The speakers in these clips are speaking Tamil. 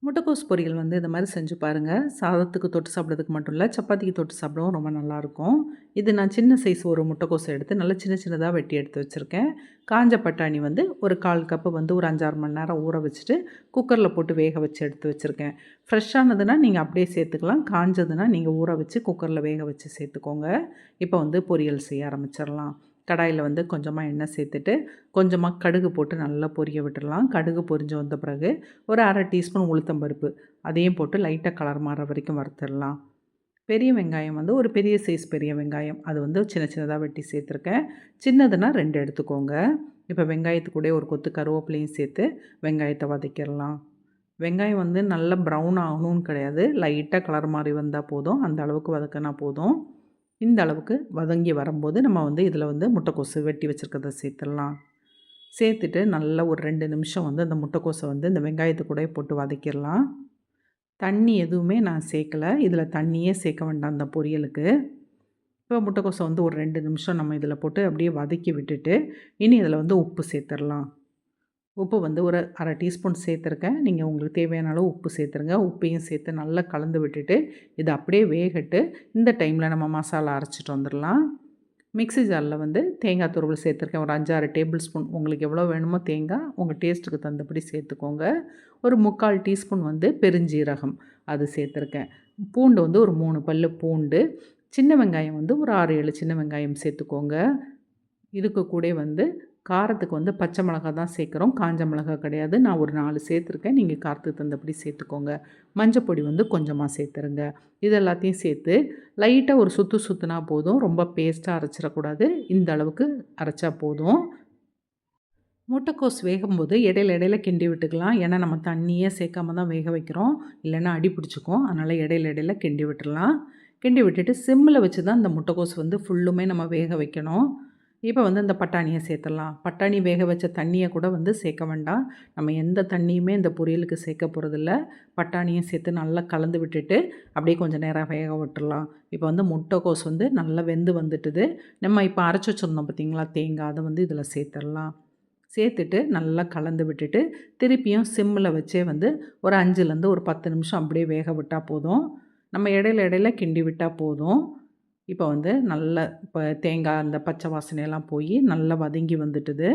முட்டைக்கோஸ் பொரியல் வந்து இந்த மாதிரி செஞ்சு பாருங்கள். சாதத்துக்கு தொட்டு சாப்பிட்றதுக்கு மட்டும் இல்லை, சப்பாத்திக்கு தொட்டு சாப்பிடவும் ரொம்ப நல்லாயிருக்கும். இது நான் சின்ன சைஸ் ஒரு முட்டைக்கோஸை எடுத்து நல்லா சின்ன சின்னதாக வெட்டி எடுத்து வச்சுருக்கேன். காஞ்ச பட்டாணி வந்து ஒரு 1/4 கப்பு வந்து ஒரு 5-6 மணி நேரம் ஊற வச்சுட்டு குக்கரில் போட்டு வேக வச்சு எடுத்து வச்சுருக்கேன். ஃப்ரெஷ்ஷானதுன்னா நீங்கள் அப்படியே சேர்த்துக்கலாம். காஞ்சதுன்னா நீங்கள் ஊற வச்சு குக்கரில் வேக வச்சு சேர்த்துக்கோங்க. இப்போ வந்து பொரியல் செய்ய ஆரம்பிச்சிடலாம். கடாயில் வந்து கொஞ்சமாக எண்ணெய் சேர்த்துட்டு கொஞ்சமாக கடுகு போட்டு நல்லா பொரிய விட்டுடலாம். கடுகு பொரிஞ்சு வந்த பிறகு ஒரு 1/2 டீஸ்பூன் உளுத்தம்பருப்பு அதையும் போட்டு லைட்டாக கலர் மாறுற வரைக்கும் வறுத்துடலாம். பெரிய வெங்காயம் வந்து ஒரு பெரிய சைஸ் பெரிய வெங்காயம் அது வந்து சின்ன சின்னதாக வெட்டி சேர்த்துருக்கேன். சின்னதுன்னா 2 எடுத்துக்கோங்க. இப்போ வெங்காயத்துக்கூட ஒரு கொத்து கருவேப்பிலையும் சேர்த்து வெங்காயத்தை வதக்கிடலாம். வெங்காயம் வந்து நல்லா ப்ரௌன் ஆகணும்னு கிடையாது, லைட்டாக கலர் மாறி வந்தால் போதும். அந்த அளவுக்கு வதக்கினா போதும். இந்த அளவுக்கு வதங்கி வரும்போது நம்ம வந்து இதில் வந்து முட்டைக்கோசு வெட்டி வச்சுருக்கிறத சேர்த்துடலாம். சேர்த்துட்டு நல்லா ஒரு 2 நிமிஷம் வந்து அந்த முட்டைக்கோஸை வந்து இந்த வெங்காயத்து கூட போட்டு வதக்கிடலாம். தண்ணி எதுவுமே நான் சேர்க்கலை, இதில் தண்ணியே சேர்க்க வேண்டாம் அந்த பொரியலுக்கு. இப்போ முட்டைக்கோஸை வந்து ஒரு 2 நிமிஷம் நம்ம இதில் போட்டு அப்படியே வதக்கி விட்டுட்டு இனி இதில் வந்து உப்பு சேர்த்துடலாம். உப்பு வந்து ஒரு 1/2 டீஸ்பூன் சேர்த்துருக்கேன். நீங்கள் உங்களுக்கு தேவையான அளவு உப்பு சேர்த்துருங்க. உப்பையும் சேர்த்து நல்லா கலந்து விட்டுட்டு இது அப்படியே வேகட்டு. இந்த டைமில் நம்ம மசாலா அரைச்சிட்டு வந்துடலாம். மிக்ஸி ஜாரில் வந்து தேங்காய் துருவல் சேர்த்துருக்கேன். ஒரு 5-6 டேபிள் ஸ்பூன் உங்களுக்கு எவ்வளோ வேணுமோ தேங்காய் உங்கள் டேஸ்ட்டுக்கு தகுந்தபடி சேர்த்துக்கோங்க. ஒரு 3/4 டீஸ்பூன் வந்து பெருஞ்சீரகம் அது சேர்த்துருக்கேன். பூண்டு வந்து ஒரு 3 பல்லு பூண்டு, சின்ன வெங்காயம் வந்து ஒரு 6-7 சின்ன வெங்காயம் சேர்த்துக்கோங்க. இதுக்கு கூட வந்து காரத்துக்கு வந்து பச்சை மிளகா தான் சேர்க்குறோம், காஞ்ச மிளகா கிடையாது. நான் ஒரு 4 சேர்த்துருக்கேன், நீங்கள் காரத்துக்கு தகுந்தபடி சேர்த்துக்கோங்க. மஞ்சப்பொடி வந்து கொஞ்சமாக சேர்த்துருங்க. இது எல்லாத்தையும் சேர்த்து லைட்டாக ஒரு சுற்று சுற்றுனா போதும், ரொம்ப பேஸ்ட்டாக அரைச்சிடக்கூடாது. இந்த அளவுக்கு அரைச்சா போதும். முட்டைக்கோஸ் வேகும்போது இடையில இடையில கிண்டி விட்டுக்கலாம். ஏன்னா நம்ம தண்ணியே சேர்க்காம தான் வேக வைக்கிறோம், இல்லைன்னா அடி பிடிச்சிக்கும். அதனால் இடையில இடையில கிண்டி விட்டுடலாம். கிண்டி விட்டுட்டு சிம்மில் வச்சு தான் இந்த முட்டைக்கோஸ் வந்து ஃபுல்லுமே நம்ம வேக வைக்கணும். இப்போ வந்து இந்த பட்டாணியை சேர்த்துடலாம். பட்டாணி வேக வச்ச தண்ணியை கூட வந்து சேர்க்க வேண்டாம். நம்ம எந்த தண்ணியுமே இந்த பொரியலுக்கு சேர்க்க போகிறதில்ல. பட்டாணியும் சேர்த்து நல்லா கலந்து விட்டுட்டு அப்படியே கொஞ்சம் நேரம் வேக விட்டுறலாம். இப்போ வந்து முட்டைக்கோஸ் வந்து நல்லா வெந்து வந்துட்டுது. நம்ம இப்போ அரைச்சி வச்சுருந்தோம் பார்த்திங்களா தேங்காய், அதை வந்து இதில் சேர்த்துடலாம். சேர்த்துட்டு நல்லா கலந்து விட்டுட்டு திருப்பியும் சிம்மில் வச்சே வந்து ஒரு 5லேருந்து ஒரு 10 நிமிஷம் அப்படியே வேக விட்டால் போதும். நம்ம இடையில இடையில கிண்டி விட்டால் போதும். இப்போ வந்து நல்லா இப்போ தேங்காய் அந்த பச்சை வாசனையெல்லாம் போய் நல்லா வதங்கி வந்துட்டுது.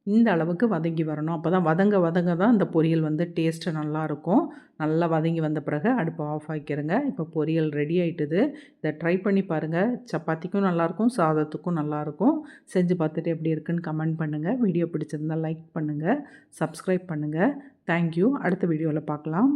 இந்த அளவுக்கு வதங்கி வரணும். அப்போ தான் வதங்க வதங்க தான் அந்த பொரியல் வந்து டேஸ்ட்டு நல்லாயிருக்கும். நல்லா வதங்கி வந்த பிறகு அடுப்பை ஆஃப் ஆக்கிருங்க. இப்போ பொரியல் ரெடி ஆகிட்டுது. இதை ட்ரை பண்ணி பாருங்கள். சப்பாத்திக்கும் நல்லாயிருக்கும், சாதத்துக்கும் நல்லாயிருக்கும். செஞ்சு பார்த்துட்டு எப்படி இருக்குன்னு கமெண்ட் பண்ணுங்கள். வீடியோ பிடிச்சிருந்தால் லைக் பண்ணுங்கள், சப்ஸ்கிரைப் பண்ணுங்கள். தேங்க்யூ. அடுத்த வீடியோவில் பார்க்கலாம்.